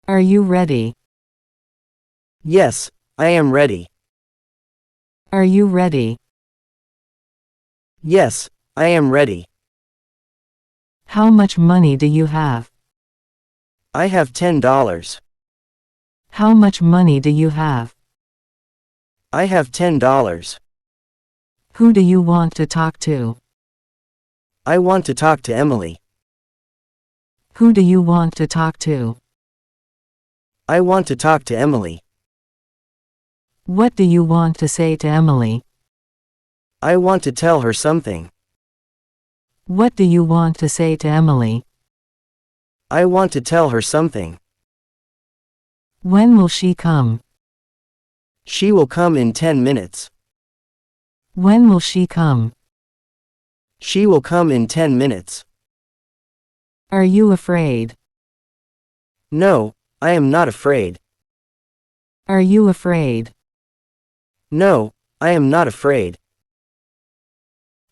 Are you ready? Yes, I am ready. Are you ready? Yes, I am ready. How much money do you have? I have $10. How much money do you have? I have $10. Who do you want to talk to? I want to talk to Emily. Who do you want to talk to? I want to talk to Emily. What do you want to say to Emily? I want to tell her something. What do you want to say to Emily? I want to tell her something. When will she come? She will come in 10 minutes. When will she come? She will come in 10 minutes. Are you afraid? No, I am not afraid. Are you afraid? No, I am not afraid.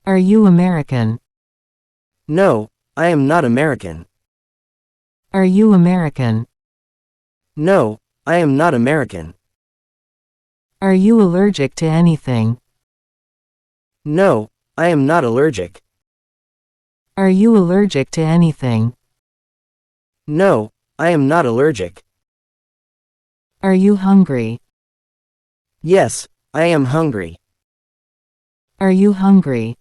Are you American? No, I am not American. Are you American? No, I am not American. Are you allergic to anything? No, I am not allergic. Are you allergic to anything? No, I am not allergic. Are you hungry? Yes, I am hungry. Are you hungry?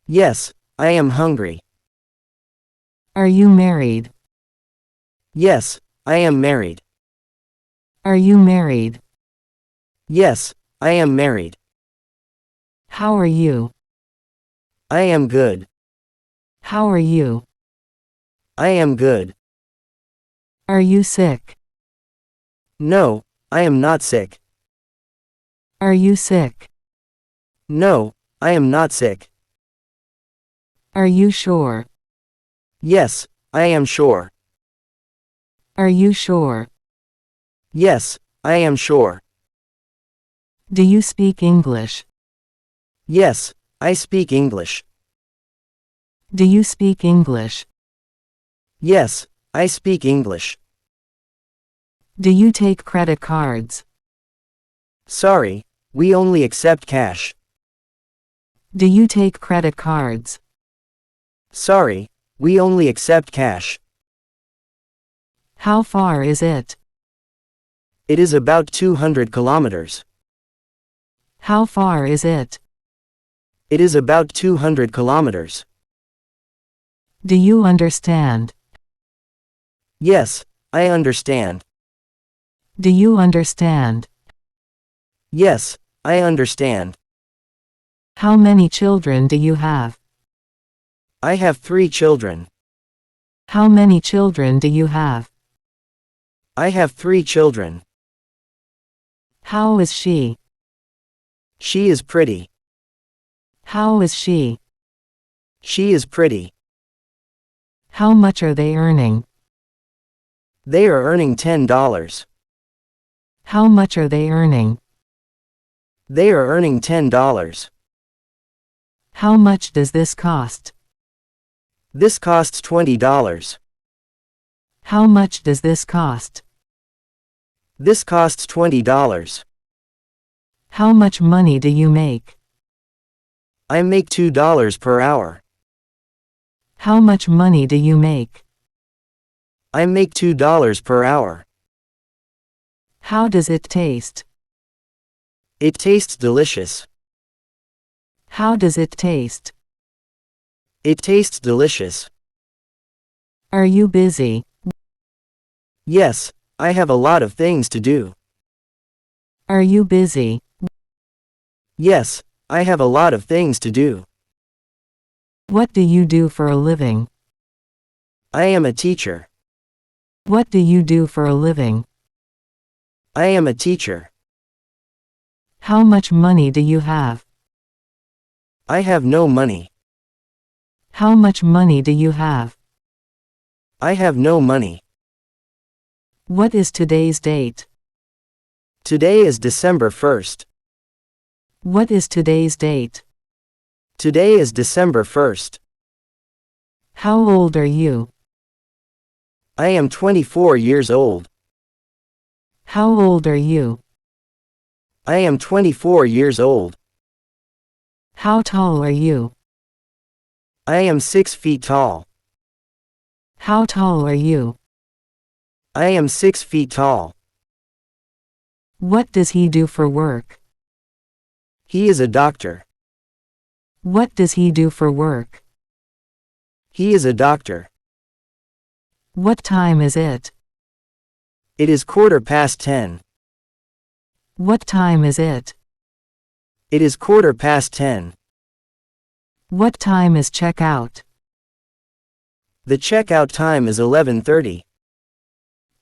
Yes, I am hungry. Are you married? Yes, I am married. Are you married? Yes, I am married. How are you? I am good. How are you? I am good. Are you sick? No, I am not sick. Are you sick? No, I am not sick. Are you sure? Yes, I am sure. Are you sure? Yes, I am sure. Do you speak English? Yes, I speak English. Do you speak English? Yes, I speak English. Do you take credit cards? Sorry, we only accept cash. Do you take credit cards? Sorry, we only accept cash. How far is it? It is about 200 kilometers. How far is it? It is about 200 kilometers. Do you understand? Yes, I understand. Do you understand? Yes, I understand. How many children do you have? I have 3 children. How many children do you have? I have 3 children. How is she? She is pretty. How is she? She is pretty. How much are they earning? They are earning $10. How much are they earning? They are earning $10. How much does this cost? This costs $20. How much does this cost? This costs $20. How much money do you make? I make $2 per hour. How much money do you make? I make $2 per hour. How does it taste? It tastes delicious. How does it taste? It tastes delicious. Are you busy? Yes, I have a lot of things to do. Are you busy? Yes, I have a lot of things to do. What do you do for a living? I am a teacher. What do you do for a living? I am a teacher. How much money do you have? I have no money. How much money do you have? I have no money. What is today's date? Today is December 1st. What is today's date? Today is December 1st. How old are you? I am 24 years old. How old are you? I am 24 years old. How tall are you? I am 6 feet tall. How tall are you? I am 6 feet tall. What does he do for work? He is a doctor. What does he do for work? He is a doctor. What time is it? It is 10:15. What time is it? It is 10:15. What time is checkout? The checkout time is 11:30.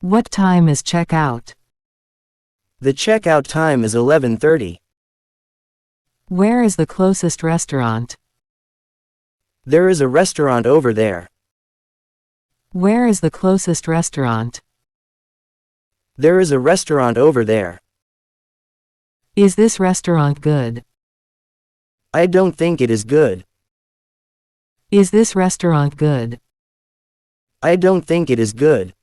What time is checkout? The checkout time is 11:30. Where is the closest restaurant? There is a restaurant over there. Where is the closest restaurant? There is a restaurant over there. Is this restaurant good? I don't think it is good. Is this restaurant good? I don't think it is good.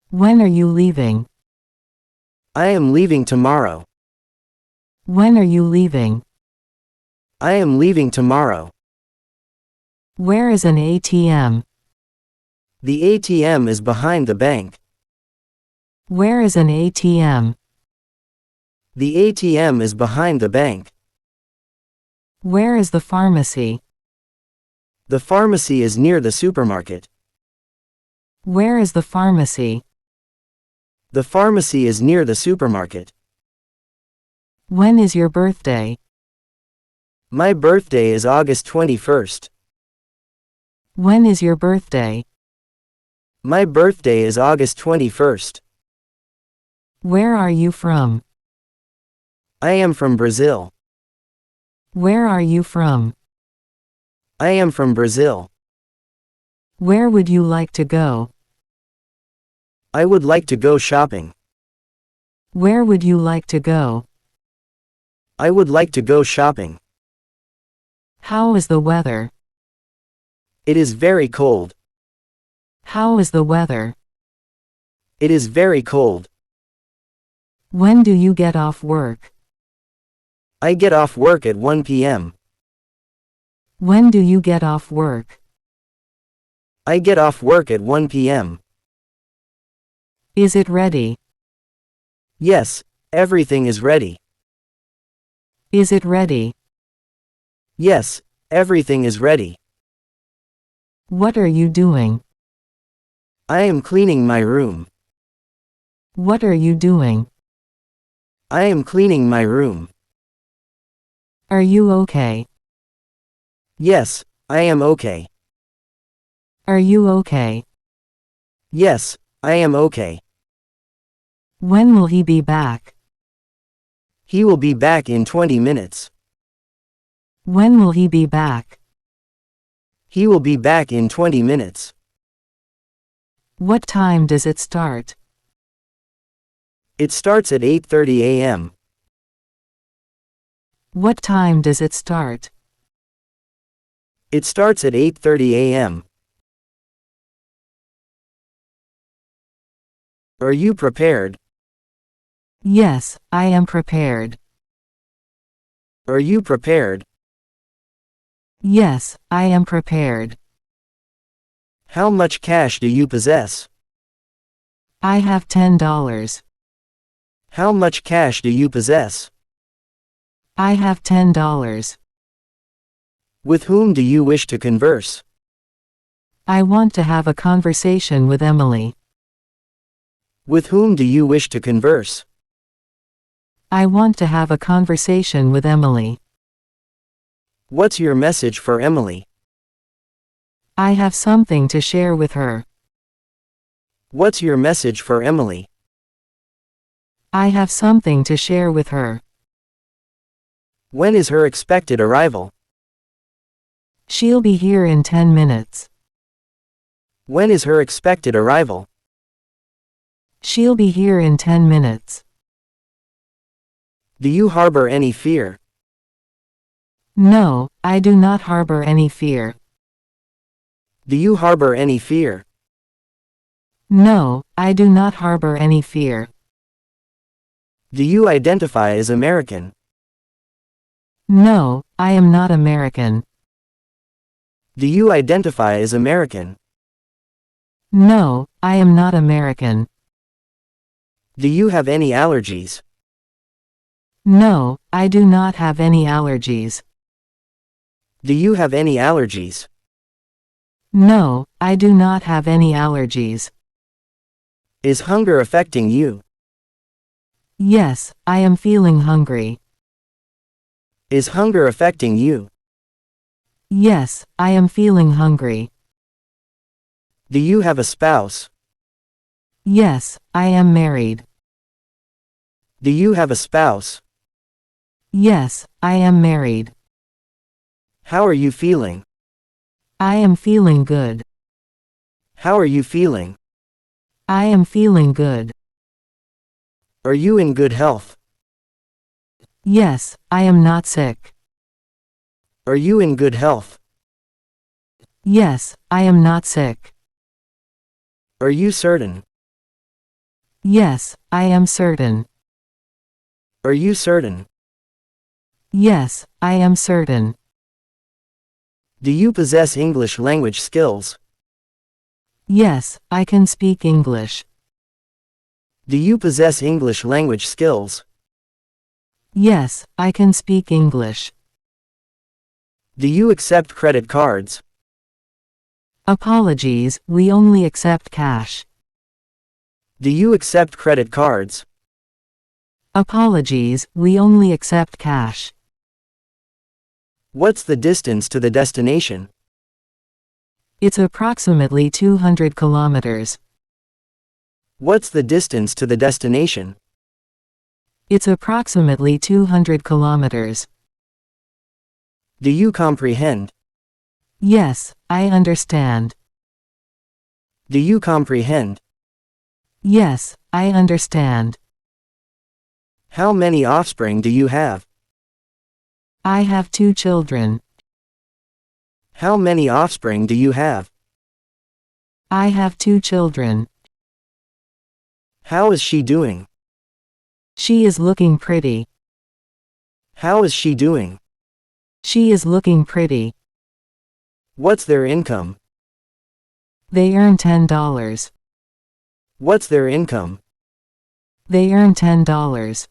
When are you leaving? I am leaving tomorrow. When are you leaving? I am leaving tomorrow. Where is an ATM? The ATM is behind the bank. Where is an ATM? The ATM is behind the bank. Where is the pharmacy? The pharmacy is near the supermarket. Where is the pharmacy? The pharmacy is near the supermarket. When is your birthday? My birthday is August 21st. When is your birthday? My birthday is August 21st. Where are you from? I am from Brazil. Where are you from? I am from Brazil. Where would you like to go? I would like to go shopping. Where would you like to go? I would like to go shopping. How is the weather? It is very cold. How is the weather? It is very cold. When do you get off work? I get off work at 1 p.m. When do you get off work? I get off work at 1 p.m. Is it ready? Yes, everything is ready. Is it ready? Yes, everything is ready. What are you doing? I am cleaning my room. What are you doing? I am cleaning my room. Are you okay? Yes, I am okay. Are you okay? Yes, I am okay. When will he be back? He will be back in 20 minutes. When will he be back? He will be back in 20 minutes. What time does it start? It starts at 8:30 a.m. What time does it start? It starts at 8:30 a.m. Are you prepared? Yes, I am prepared. Are you prepared? Yes, I am prepared. How much cash do you possess? I have $10. How much cash do you possess? I have $10. With whom do you wish to converse? I want to have a conversation with Emily. With whom do you wish to converse? I want to have a conversation with Emily. What's your message for Emily? I have something to share with her. What's your message for Emily? I have something to share with her. When is her expected arrival? She'll be here in 10 minutes. When is her expected arrival? She'll be here in 10 minutes. Do you harbor any fear? No, I do not harbor any fear. Do you harbor any fear? No, I do not harbor any fear. Do you identify as American? No, I am not American. Do you identify as American? No, I am not American. Do you have any allergies? No, I do not have any allergies. Do you have any allergies? No, I do not have any allergies. Is hunger affecting you? Yes, I am feeling hungry. Is hunger affecting you? Yes, I am feeling hungry. Do you have a spouse? Yes, I am married. Do you have a spouse? Yes, I am married. How are you feeling? I am feeling good. How are you feeling? I am feeling good. Are you in good health? Yes, I am not sick. Are you in good health? Yes, I am not sick. Are you certain? Yes, I am certain. Are you certain? Yes, I am certain. Do you possess English language skills? Yes, I can speak English. Do you possess English language skills? Yes, I can speak English. Do you accept credit cards? Apologies, we only accept cash. Do you accept credit cards? Apologies, we only accept cash. What's the distance to the destination? It's approximately 200 kilometers. What's the distance to the destination? It's approximately 200 kilometers. Do you comprehend? Yes, I understand. Do you comprehend? Yes, I understand. How many offspring do you have? I have 2 children. How many offspring do you have? I have 2 children. How is she doing? She is looking pretty. How is she doing? She is looking pretty. What's their income? They earn $10. What's their income? They earn $10.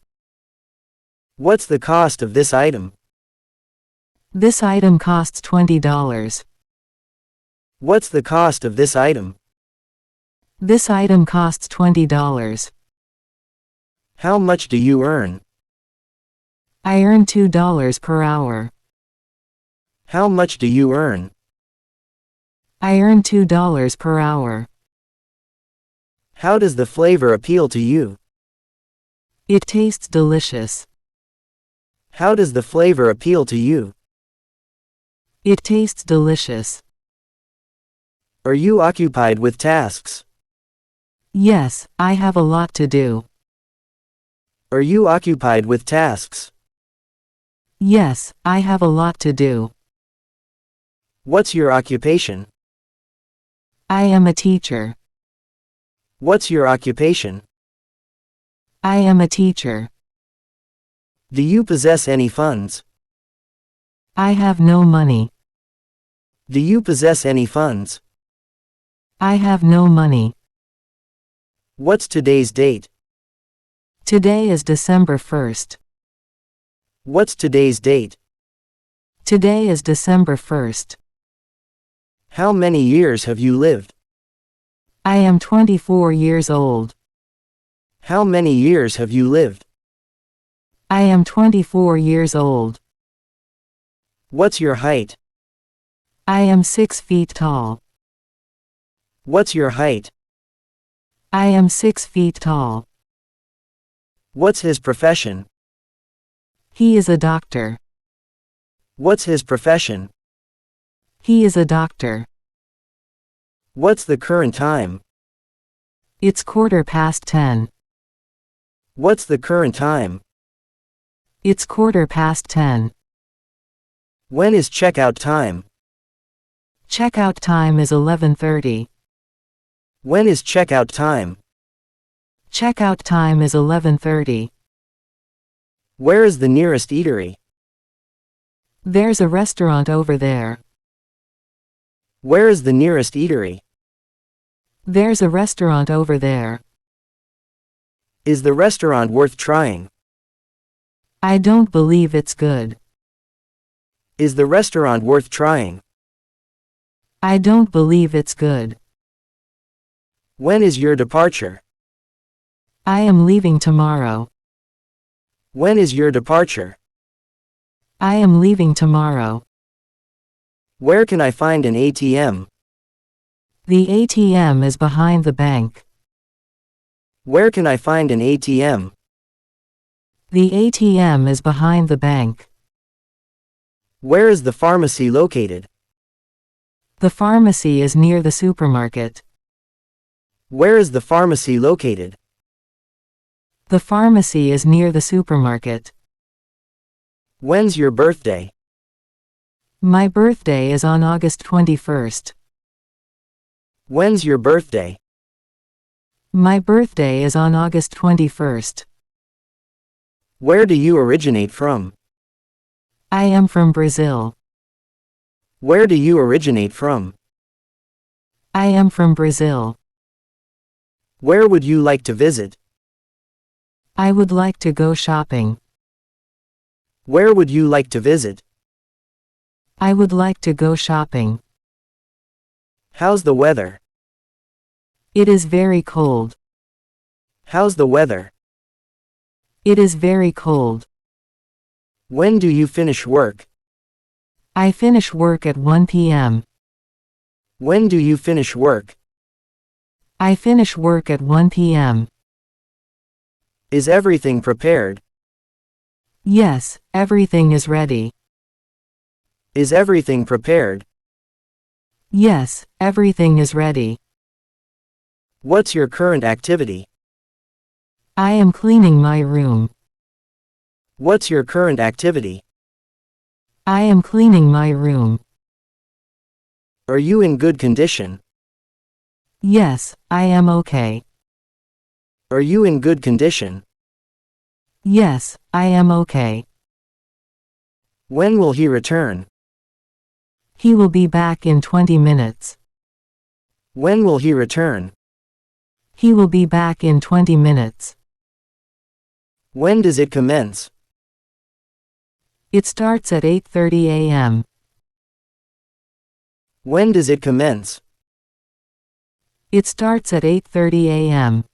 What's the cost of this item? This item costs $20. What's the cost of this item? This item costs $20. How much do you earn? I earn $2 per hour. How much do you earn? I earn $2 per hour. How does the flavor appeal to you? It tastes delicious. How does the flavor appeal to you? It tastes delicious. Are you occupied with tasks? Yes, I have a lot to do. Are you occupied with tasks? Yes, I have a lot to do. What's your occupation? I am a teacher. What's your occupation? I am a teacher. Do you possess any funds? I have no money. Do you possess any funds? I have no money. What's today's date? Today is December 1st. What's today's date? Today is December 1st. How many years have you lived? I am 24 years old. How many years have you lived? I am 24 years old. What's your height? I am 6 feet tall. What's your height? I am 6 feet tall. What's his profession? He is a doctor. What's his profession? He is a doctor. What's the current time? It's 10:15. What's the current time? It's 10:15. When is checkout time? Checkout time is 11:30. When is checkout time? Checkout time is 11:30. Where is the nearest eatery? There's a restaurant over there. Where is the nearest eatery? There's a restaurant over there. Is the restaurant worth trying? I don't believe it's good. Is the restaurant worth trying? I don't believe it's good. When is your departure? I am leaving tomorrow. When is your departure? I am leaving tomorrow. Where can I find an ATM? The ATM is behind the bank. Where can I find an ATM? The ATM is behind the bank. Where is the pharmacy located? The pharmacy is near the supermarket. Where is the pharmacy located? The pharmacy is near the supermarket. When's your birthday? My birthday is on August 21st. When's your birthday? My birthday is on August 21st. Where do you originate from? I am from Brazil. Where do you originate from? I am from Brazil. Where would you like to visit? I would like to go shopping. Where would you like to visit? I would like to go shopping. How's the weather? It is very cold. How's the weather? It is very cold. When do you finish work? I finish work at 1 p.m. When do you finish work? I finish work at 1 p.m. Is everything prepared? Yes, everything is ready. Is everything prepared? Yes, everything is ready. What's your current activity? I am cleaning my room. What's your current activity? I am cleaning my room. Are you in good condition? Yes, I am okay. Are you in good condition? Yes, I am okay. When will he return? He will be back in 20 minutes. When will he return? He will be back in 20 minutes. When does it commence? It starts at 8:30 a.m. When does it commence? It starts at 8:30 a.m.